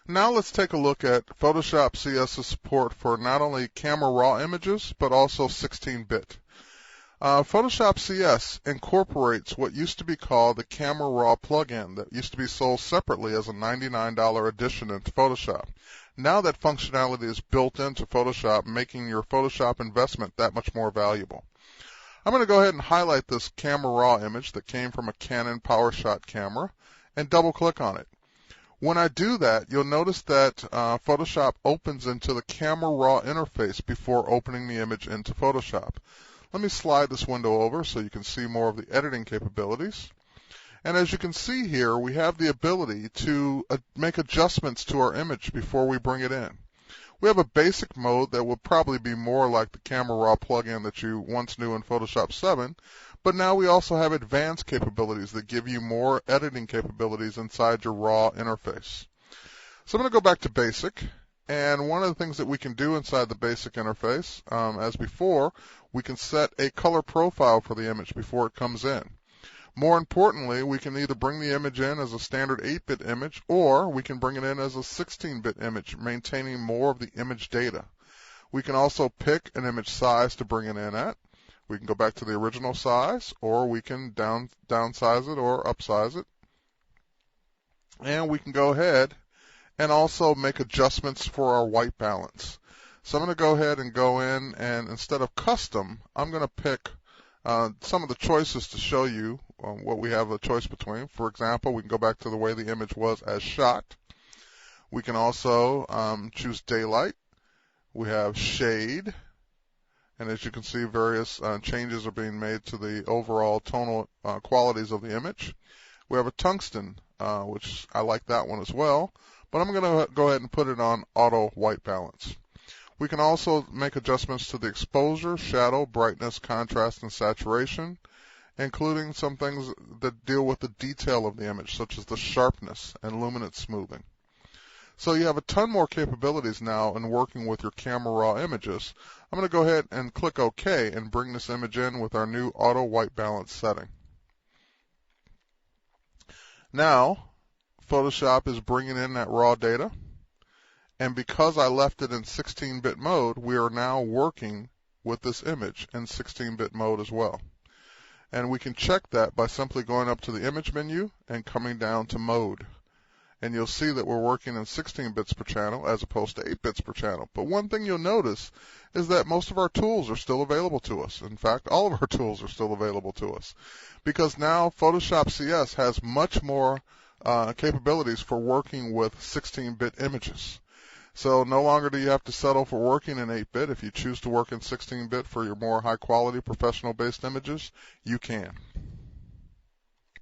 Now let's take a look at Photoshop CS's support for not only camera raw images, but also 16-bit. Photoshop CS incorporates what used to be called the Camera Raw plugin that used to be sold separately as a $99 addition into Photoshop. Now that functionality is built into Photoshop, making your Photoshop investment that much more valuable. I'm going to go ahead and highlight this Camera Raw image that came from a Canon PowerShot camera and double-click on it. When I do that, you'll notice that Photoshop opens into the Camera Raw interface before opening the image into Photoshop. Let me slide this window over so you can see more of the editing capabilities. And as you can see here, we have the ability to make adjustments to our image before we bring it in. We have a basic mode that will probably be more like the Camera Raw plugin that you once knew in Photoshop 7, but now we also have advanced capabilities that give you more editing capabilities inside your raw interface. So I'm going to go back to basic, and one of the things that we can do inside the basic interface, as before, we can set a color profile for the image before it comes in. More importantly, we can either bring the image in as a standard 8-bit image, or we can bring it in as a 16-bit image, maintaining more of the image data. We can also pick an image size to bring it in at. We can go back to the original size, or we can downsize it or upsize it. And we can go ahead and also make adjustments for our white balance. So I'm going to go ahead and go in, and instead of custom, I'm going to pick some of the choices to show you what we have a choice between. For example, we can go back to the way the image was as shot. We can also choose daylight. We have shade. And as you can see, various changes are being made to the overall tonal qualities of the image. We have a tungsten, which I like that one as well. But I'm going to go ahead and put it on auto white balance. We can also make adjustments to the exposure, shadow, brightness, contrast, and saturation, including some things that deal with the detail of the image, such as the sharpness and luminance smoothing. So you have a ton more capabilities now in working with your Camera Raw images. I'm going to go ahead and click OK and bring this image in with our new auto white balance setting. Now, Photoshop is bringing in that raw data. And because I left it in 16-bit mode, we are now working with this image in 16-bit mode as well. And we can check that by simply going up to the image menu and coming down to mode. And you'll see that we're working in 16 bits per channel as opposed to 8 bits per channel. But one thing you'll notice is that most of our tools are still available to us. In fact, all of our tools are still available to us. Because now Photoshop CS has much more capabilities for working with 16-bit images. So no longer do you have to settle for working in 8-bit. If you choose to work in 16-bit for your more high-quality professional-based images, you can.